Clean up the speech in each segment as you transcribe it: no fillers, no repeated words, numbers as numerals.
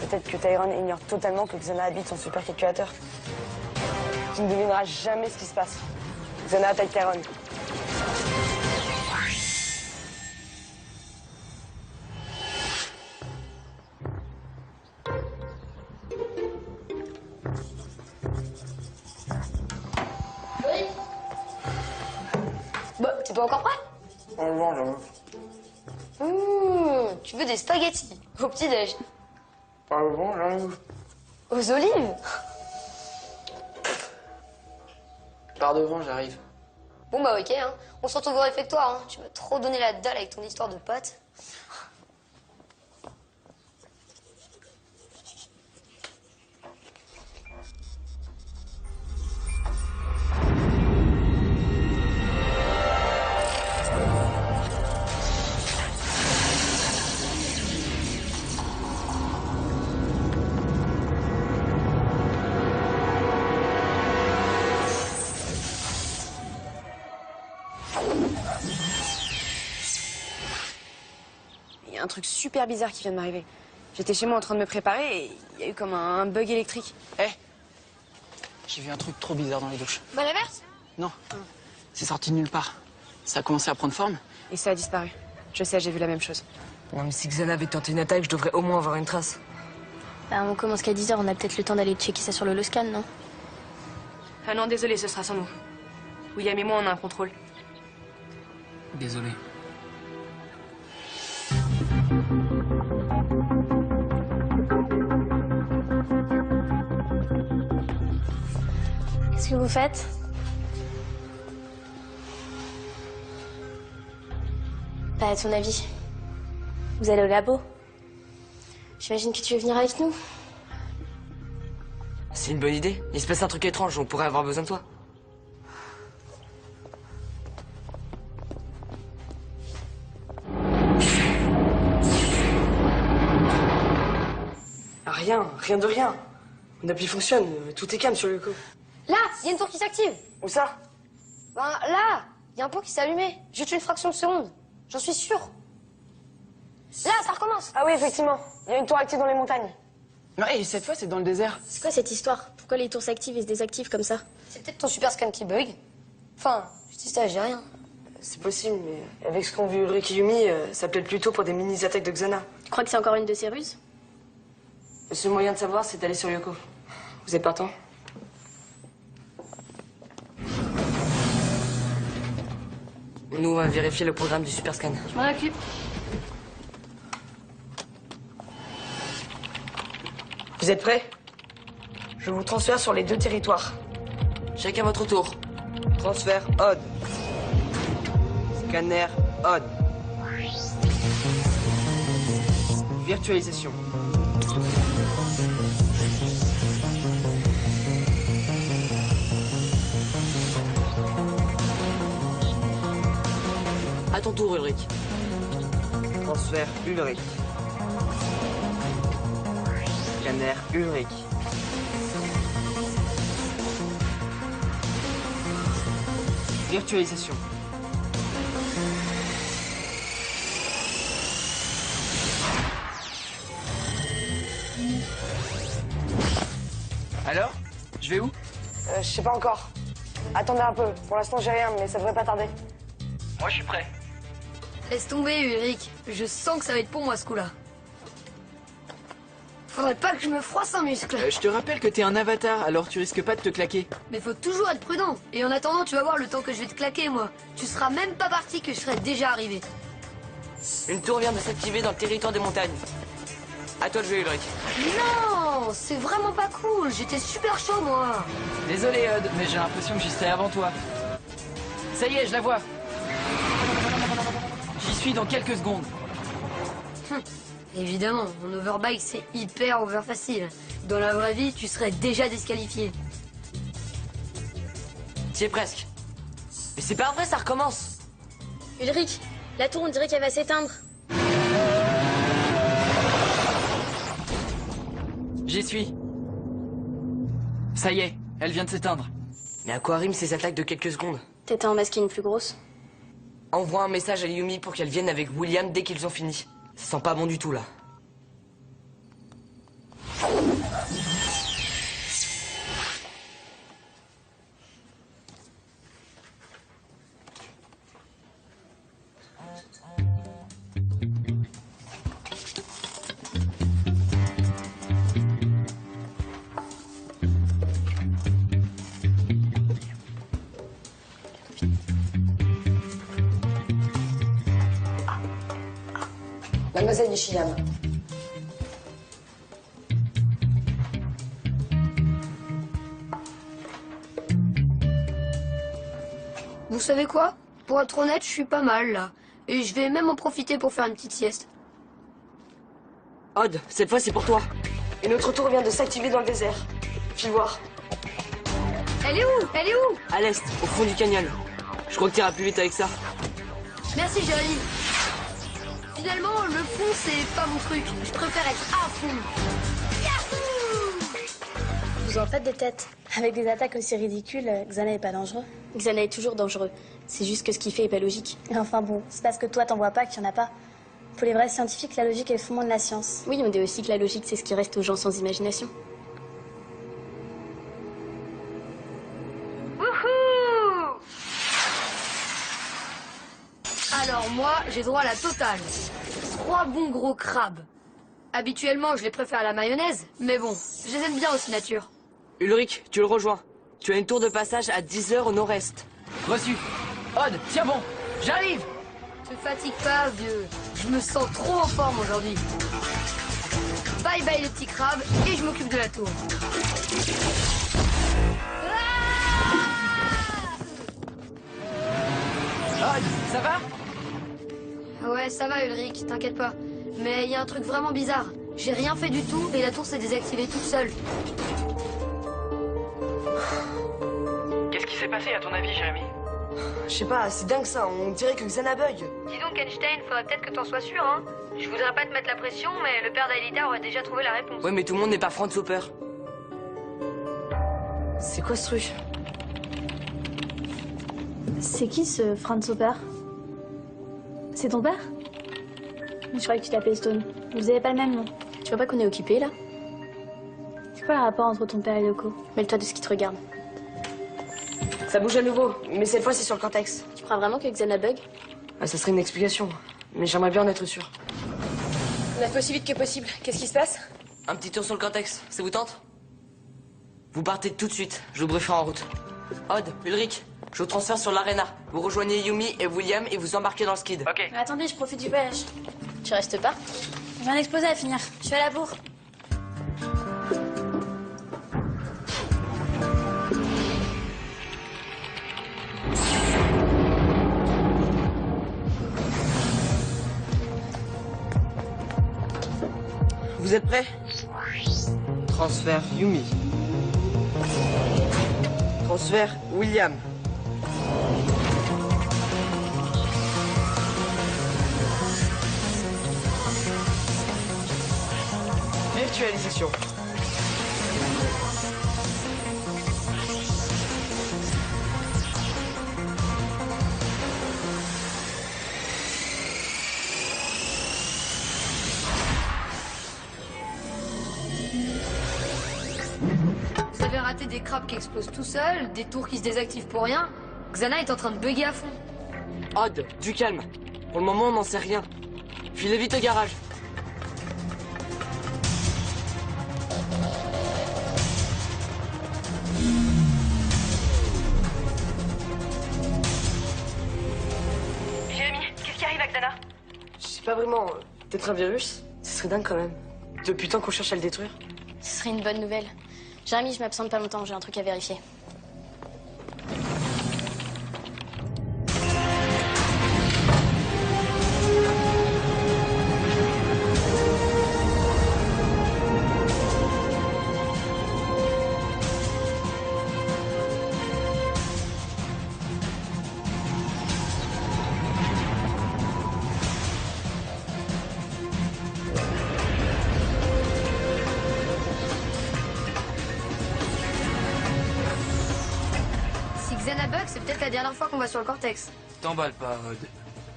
peut-être que Tyron ignore totalement que Xana habite son supercalculateur. Tu ne devineras jamais ce qui se passe. Xana attaque Tyron. Bah, t'es pas encore prêt? Non, j'avoue. Tu veux des spaghettis au petit-déj? Pas bon, j'avoue. Aux olives? Par devant, j'arrive. Bon bah ok, hein. On se retrouve au réfectoire, hein. Tu m'as trop donné la dalle avec ton histoire de pâtes. Il y a un truc super bizarre qui vient de m'arriver. J'étais chez moi en train de me préparer et il y a eu comme un bug électrique. Hé J'ai vu un truc trop bizarre dans les douches. Bah l'inverse? Non, c'est sorti de nulle part. Ça a commencé à prendre forme. Et ça a disparu. Je sais, j'ai vu la même chose. Non, mais si Xana avait tenté une attaque, je devrais au moins avoir une trace. Bah on commence qu'à 10h, on a peut-être le temps d'aller checker ça sur le scan, non? Ah non, désolé, ce sera sans nous. William et moi, on a un contrôle. Désolé. Qu'est-ce que vous faites? Bah à ton avis, vous allez au labo? J'imagine que tu veux venir avec nous? C'est une bonne idée. Il se passe un truc étrange, on pourrait avoir besoin de toi. Ah, rien de rien. Mon appli fonctionne, tout est calme sur le coup. Là, il y a une tour qui s'active. Où ça? Ben là, il y a un pot qui s'est allumé. Juste une fraction de seconde. J'en suis sûre. Là, ça recommence. Ah oui, effectivement. Il y a une tour active dans les montagnes. Ouais, et cette fois, c'est dans le désert. C'est quoi cette histoire? Pourquoi les tours s'activent et se désactivent comme ça? C'est peut-être ton super scan qui bug. Enfin, je dis ça, j'ai rien. C'est possible, mais avec ce qu'ont vu Ulrich et Yumi, ça plaide plutôt pour des mini-attaques de Xana. Tu crois que c'est encore une de ces ruses? Le seul moyen de savoir, c'est d'aller sur Yoko. Vous êtes partant? Nous, on va vérifier le programme du super scan. Je m'en occupe. Vous êtes prêts? Je vous transfère sur les deux territoires. Chacun votre tour. Transfert OD. Scanner OD. Virtualisation. À ton tour, Ulrich. Transfert Ulrich. Scanner Ulrich. Virtualisation. Alors? Je vais où? Je sais pas encore. Attendez un peu. Pour l'instant, j'ai rien, mais ça devrait pas tarder. Moi, je suis prêt. Laisse tomber, Ulrich. Je sens que ça va être pour moi, ce coup-là. Faudrait pas que je me froisse un muscle. Je te rappelle que t'es un avatar, alors tu risques pas de te claquer. Mais faut toujours être prudent. Et en attendant, tu vas voir le temps que je vais te claquer, moi. Tu seras même pas parti que je serai déjà arrivé. Une tour vient de s'activer dans le territoire des montagnes. À toi de jouer, Ulrich. Non, c'est vraiment pas cool. J'étais super chaud, moi. Désolé, Odd, mais j'ai l'impression que j'y serai avant toi. Ça y est, je la vois. J'y suis dans quelques secondes. Évidemment, en overbike, c'est hyper over facile. Dans la vraie vie, tu serais déjà disqualifié. T'y es presque. Mais c'est pas vrai, ça recommence. Ulrich, la tour, on dirait qu'elle va s'éteindre. J'y suis. Ça y est, elle vient de s'éteindre. Mais à quoi riment ces attaques de quelques secondes? T'étais en masquer une plus grosse. Envoie un message à Yumi pour qu'elle vienne avec William dès qu'ils ont fini. Ça sent pas bon du tout, là. Mademoiselle Nishiyama. Vous savez quoi? Pour être honnête, je suis pas mal, là. Et je vais même en profiter pour faire une petite sieste. Odd, cette fois c'est pour toi. Et notre tour vient de s'activer dans le désert. File voir. Elle est où? Elle est où? À l'est, au fond du canyon. Je crois que t'iras plus vite avec ça. Merci, Jérémy. Finalement, le fond, c'est pas mon truc. Je préfère être à fond. Vous en faites des têtes. Avec des attaques aussi ridicules, Xana est pas dangereux. Xana est toujours dangereux. C'est juste que ce qu'il fait est pas logique. Et enfin bon, c'est parce que toi t'en vois pas qu'il y en a pas. Pour les vrais scientifiques, la logique est le fondement de la science. Oui, on dit aussi que la logique, c'est ce qui reste aux gens sans imagination. Wouhou! Alors moi, j'ai droit à la totale. 3 bons gros crabes. Habituellement, je les préfère à la mayonnaise, mais bon, je les aime bien aussi nature. Ulrich, tu le rejoins. Tu as une tour de passage à 10 heures au nord-est. Reçu. Odd, tiens bon, j'arrive. Te fatigue pas, vieux. Je me sens trop en forme aujourd'hui. Bye bye les petits crabes, et je m'occupe de la tour. Odd, ça va? Ah ouais, ça va Ulrich, t'inquiète pas. Mais il y a un truc vraiment bizarre. J'ai rien fait du tout et la tour s'est désactivée toute seule. Qu'est-ce qui s'est passé à ton avis, Jérémy? Je sais pas, c'est dingue ça, on dirait que Xana bug. Dis donc Einstein, faudrait peut-être que t'en sois sûr, hein. Je voudrais pas te mettre la pression, mais le père d'Aelita aurait déjà trouvé la réponse. Ouais, mais tout le monde n'est pas Franz Hopper. C'est quoi ce truc? C'est qui ce Franz Hopper? C'est ton père? Je croyais que tu t'appelais Stone. Vous avez pas le même nom. Tu vois pas qu'on est occupé là? C'est quoi le rapport entre ton père et Yoko? Mêle-toi de ce qui te regarde. Ça bouge à nouveau, mais cette fois c'est sur le cortex. Tu crois vraiment que Xana bug? Ah, ça serait une explication, mais j'aimerais bien en être sûr. On a fait aussi vite que possible. Qu'est-ce qui se passe? Un petit tour sur le cortex, ça vous tente? Vous partez tout de suite, je vous brieferai en route. Odd, Ulrich, je vous transfère sur l'arena. Vous rejoignez Yumi et William et vous embarquez dans le skid. Ok. Mais attendez, je profite du voyage. Tu restes pas? J'ai un exposé à finir. Je suis à la bourre. Vous êtes prêts? Transfert Yumi. Transfert William. Virtualisation. Vous avez raté des crabes qui explosent tout seuls, des tours qui se désactivent pour rien. Xana est en train de bugger à fond. Odd, du calme. Pour le moment, on n'en sait rien. Filez vite au garage. Jérémy, qu'est-ce qui arrive à Xana? Je sais pas vraiment, peut-être un virus? Ce serait dingue quand même. Depuis le temps qu'on cherche à le détruire. Ce serait une bonne nouvelle. Jérémy, je m'absente pas longtemps, j'ai un truc à vérifier. Si Xana bug, c'est peut-être la dernière fois qu'on va sur le cortex. T'emballes pas, Odd.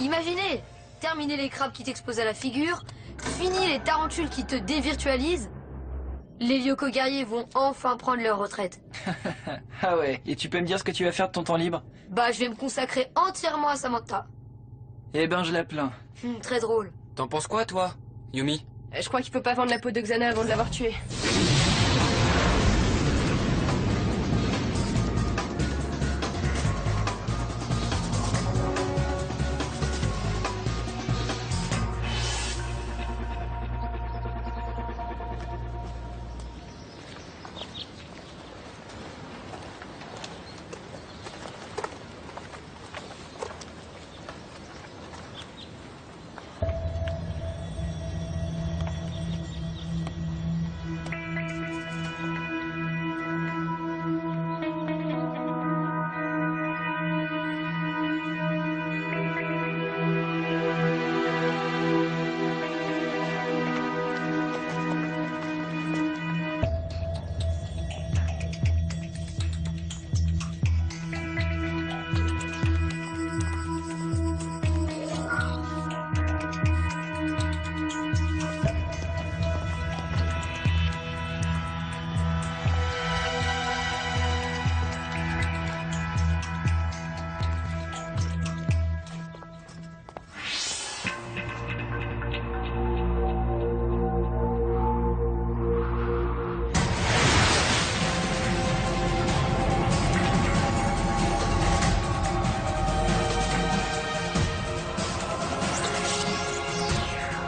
Imaginez, terminer les crabes qui t'explosent à la figure, fini les tarentules qui te dévirtualisent. Les Lyoko guerriers vont enfin prendre leur retraite. Ah ouais, et tu peux me dire ce que tu vas faire de ton temps libre? Bah, je vais me consacrer entièrement à Samantha. Eh ben, je la plains. Très drôle. T'en penses quoi, toi, Yumi? Je crois qu'il peut pas vendre la peau de Xana avant de l'avoir tuée.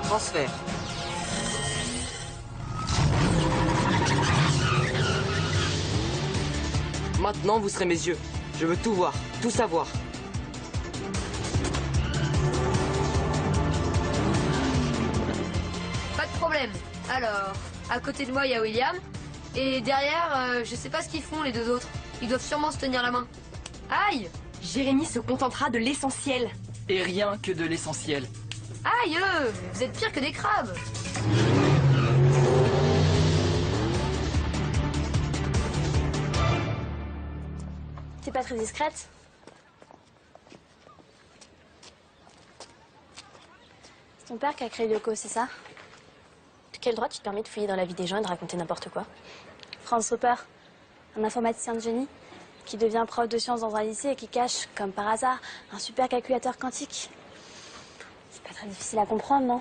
Transfert. Maintenant, vous serez mes yeux. Je veux tout voir, tout savoir. Pas de problème. Alors, à côté de moi, il y a William. Et derrière, je sais pas ce qu'ils font, les deux autres. Ils doivent sûrement se tenir la main. Aïe! Jérémy se contentera de l'essentiel. Et rien que de l'essentiel. Aïe! Vous êtes pire que des crabes! T'es pas très discrète? C'est ton père qui a créé Lyoko, c'est ça? De quel droit tu te permets de fouiller dans la vie des gens et de raconter n'importe quoi? Franz Hopper, un informaticien de génie, qui devient prof de sciences dans un lycée et qui cache, comme par hasard, un super calculateur quantique. C'est pas très difficile à comprendre, non?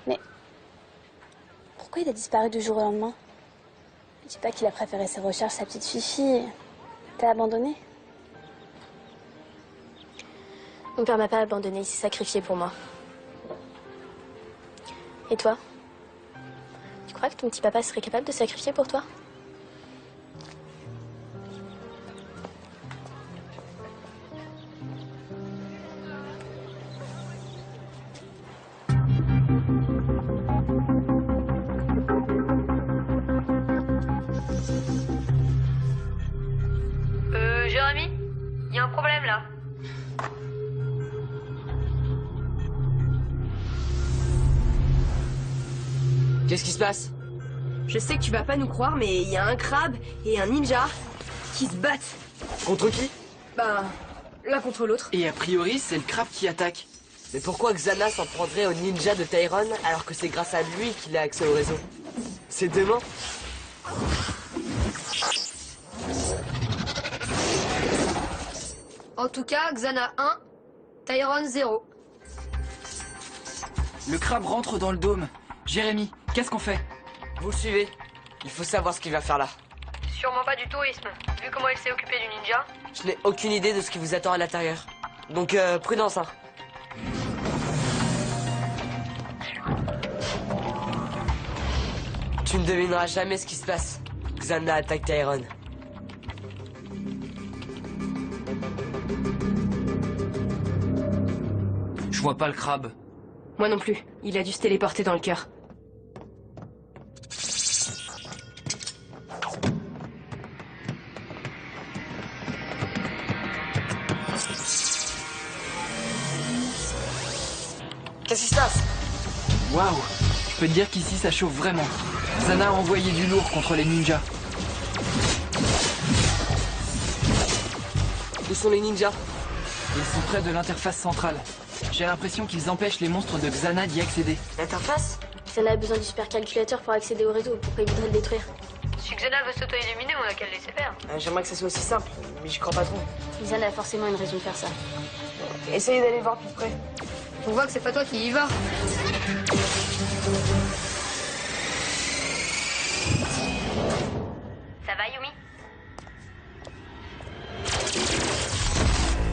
Mais pourquoi il a disparu du jour au lendemain? Je dis pas qu'il a préféré ses recherches, sa petite Fifi. T'as abandonné? Mon père m'a pas abandonné, il s'est sacrifié pour moi. Et toi? Tu crois que ton petit papa serait capable de se sacrifier pour toi? Jérémy? Il y a un problème là. Qu'est-ce qui se passe? Je sais que tu vas pas nous croire, mais il y a un crabe et un ninja qui se battent. Contre qui? Bah, l'un contre l'autre. Et a priori, c'est le crabe qui attaque. Mais pourquoi Xana s'en prendrait au ninja de Tyron alors que c'est grâce à lui qu'il a accès au réseau? C'est demain? En tout cas, Xana 1, Tyron 0. Le crabe rentre dans le dôme. Jérémy, qu'est-ce qu'on fait? Vous le suivez. Il faut savoir ce qu'il va faire là. Sûrement pas du tourisme, vu comment il s'est occupé du ninja. Je n'ai aucune idée de ce qui vous attend à l'intérieur. Donc prudence, hein. Tu ne devineras jamais ce qui se passe. Xana attaque Tyron. Je vois pas le crabe. Moi non plus. Il a dû se téléporter dans le cœur. Qu'est-ce qui se passe? Waouh! Je peux te dire qu'ici ça chauffe vraiment. Xana a envoyé du lourd contre les ninjas. Où sont les ninjas? Ils sont près de l'interface centrale. J'ai l'impression qu'ils empêchent les monstres de Xana d'y accéder. L'interface? Xana a besoin du supercalculateur pour accéder au réseau. Pourquoi il voudrait le détruire? Si Xana veut s'auto-éliminer, on a qu'à le laisser faire. J'aimerais que ça soit aussi simple, mais j'y crois pas trop. Xana a forcément une raison de faire ça. Essayez d'aller voir plus près. On voit que c'est pas toi qui y vas. Ça va, Yumi?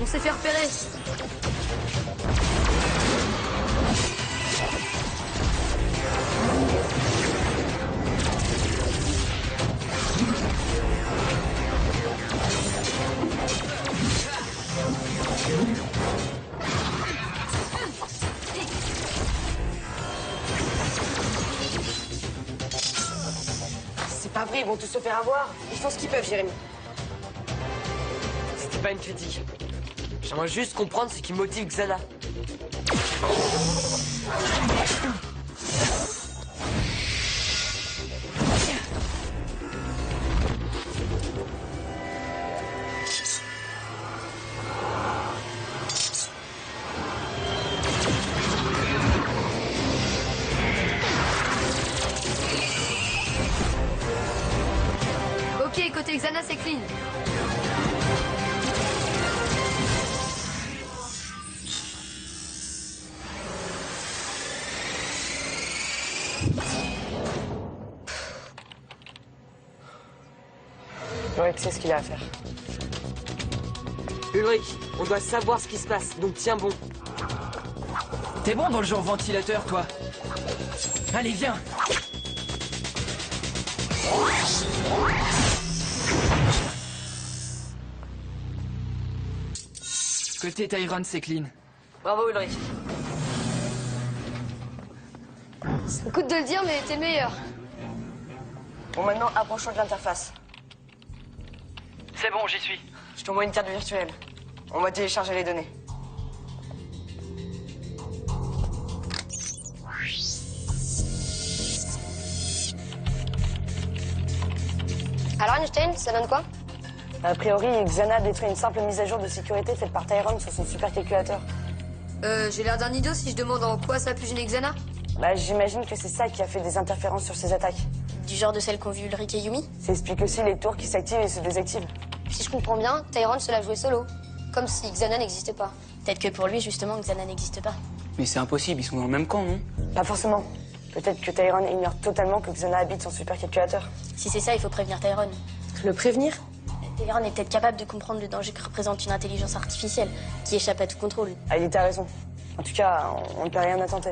On s'est fait repérer. C'est pas vrai, ils vont tous se faire avoir. Ils font ce qu'ils peuvent, Jérémy. C'était pas une critique. J'aimerais juste comprendre ce qui motive Xana. Ok, côté Xana, c'est clean. Ouais, c'est ce qu'il a à faire. Ulrich, on doit savoir ce qui se passe, donc tiens bon. T'es bon dans le genre ventilateur, toi. Allez, viens. Côté Tyrone, c'est clean. Bravo Ulrich. Ça me coûte de le dire, mais t'es le meilleur. Bon, maintenant, approchons de l'interface. C'est bon, j'y suis. Je t'envoie une carte virtuelle. On va télécharger les données. Alors Einstein, ça donne quoi? A priori, Xana détruit une simple mise à jour de sécurité faite par Tyrone sur son supercalculateur. J'ai l'air d'un idiot si je demande en quoi ça a pu gêner Xana? Bah, j'imagine que c'est ça qui a fait des interférences sur ses attaques. Du genre de celle qu'ont vu Ulrich et Yumi? Ça explique aussi les tours qui s'activent et se désactivent. Si je comprends bien, Tyrone se l'a joué solo. Comme si Xana n'existait pas. Peut-être que pour lui, justement, Xana n'existe pas. Mais c'est impossible, ils sont dans le même camp, non? Pas forcément. Peut-être que Tyrone ignore totalement que Xana habite son supercalculateur. Si c'est ça, il faut prévenir Tyrone. Le prévenir? Tyrone est peut-être capable de comprendre le danger que représente une intelligence artificielle qui échappe à tout contrôle. Ah, il a raison. En tout cas, on ne peut rien à tenter.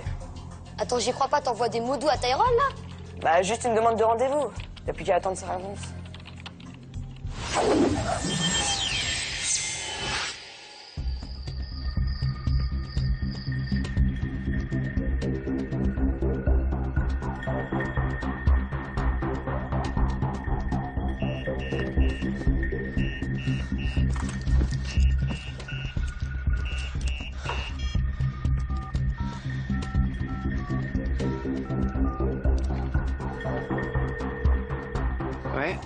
Attends, j'y crois pas, t'envoies des mots doux à Tyrone, là? Bah, juste une demande de rendez-vous. Y'a plus qu'à attendre sa réponse. Ouais.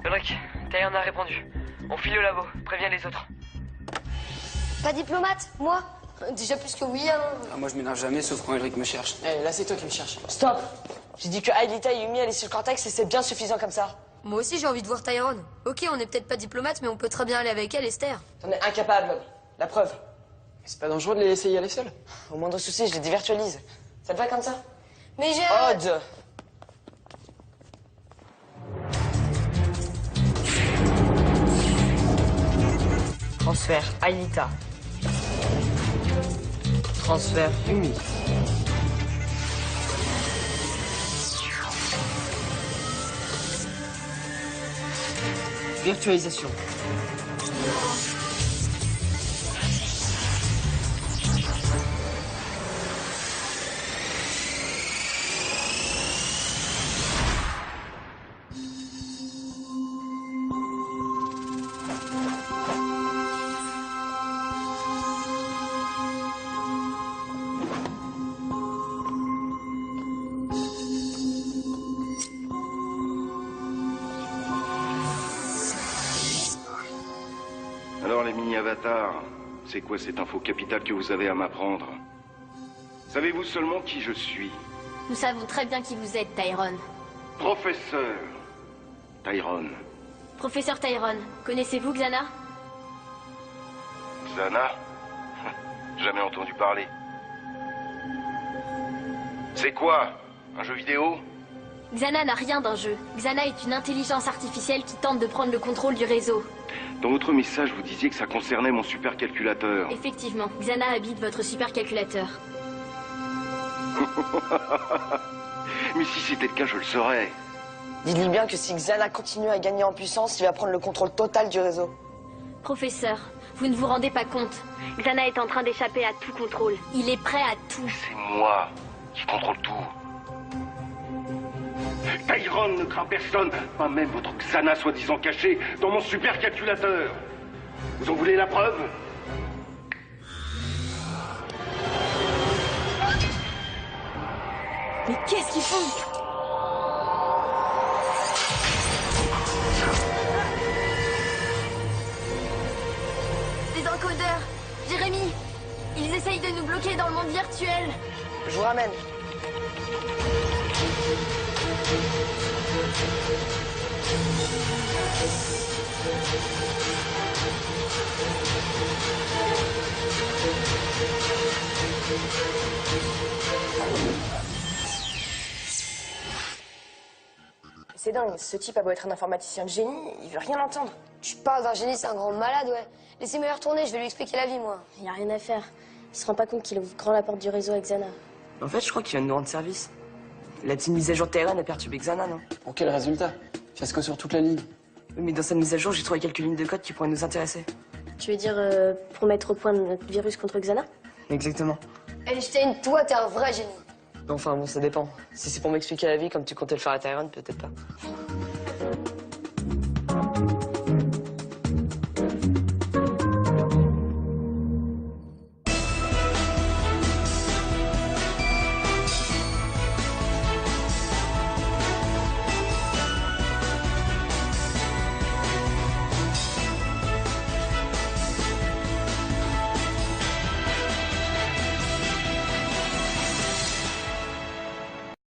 Ulrich, Tyrone a répondu. On file au labo, préviens les autres. Pas diplomate, moi? Déjà plus que oui, hein. Ah, moi, je m'énerve jamais, sauf quand Ulrich me cherche. Eh, là, c'est toi qui me cherches. Stop! J'ai dit que Aelita et Yumi allaient sur le cortex et c'est bien suffisant comme ça. Moi aussi, j'ai envie de voir Tyrone. Ok, on n'est peut-être pas diplomate, mais on peut très bien aller avec elle, Esther. T'en es incapable. La preuve. C'est pas dangereux de les laisser y aller seuls? Au moindre souci, je les dévirtualise. Ça te va comme ça? Mais j'ai... Odd! Transfert Aelita. Transfert Yumi. Virtualisation. Alors les mini-avatars, c'est quoi cette info capitale que vous avez à m'apprendre? Savez-vous seulement qui je suis? Nous savons très bien qui vous êtes, Tyrone. Professeur Tyrone. Professeur Tyrone, connaissez-vous Xana? Xana? Jamais entendu parler. C'est quoi? Un jeu vidéo? Xana n'a rien d'un jeu. Xana est une intelligence artificielle qui tente de prendre le contrôle du réseau. Dans votre message, vous disiez que ça concernait mon supercalculateur. Effectivement, Xana habite votre supercalculateur. Mais si c'était le cas, je le saurais. Dites-lui bien que si Xana continue à gagner en puissance, il va prendre le contrôle total du réseau. Professeur, vous ne vous rendez pas compte. Xana est en train d'échapper à tout contrôle. Il est prêt à tout. C'est moi qui contrôle tout. Tyrone ne craint personne, pas même votre Xana soi-disant cachée dans mon supercalculateur. Vous en voulez la preuve? Mais qu'est-ce qu'ils font? Les encodeurs, Jérémy, ils essayent de nous bloquer dans le monde virtuel. Je vous ramène. C'est dingue, ce type a beau être un informaticien de génie, il veut rien entendre. Tu parles d'un génie, c'est un grand malade, ouais. Laissez-moi y retourner, je vais lui expliquer la vie, moi. Il n'y a rien à faire. Il se rend pas compte qu'il ouvre grand la porte du réseau avec Xana. En fait, je crois qu'il vient de nous rendre service. La petite mise à jour de Tyrone a perturbé Xana, non? Pour quel résultat? Fiasco sur toute la ligne. Oui, mais dans sa mise à jour, j'ai trouvé quelques lignes de code qui pourraient nous intéresser. Tu veux dire pour mettre au point notre virus contre Xana? Exactement. Einstein, toi, t'es un vrai génie. Enfin bon, ça dépend. Si c'est pour m'expliquer la vie comme tu comptais le faire à Tyrone, peut-être pas.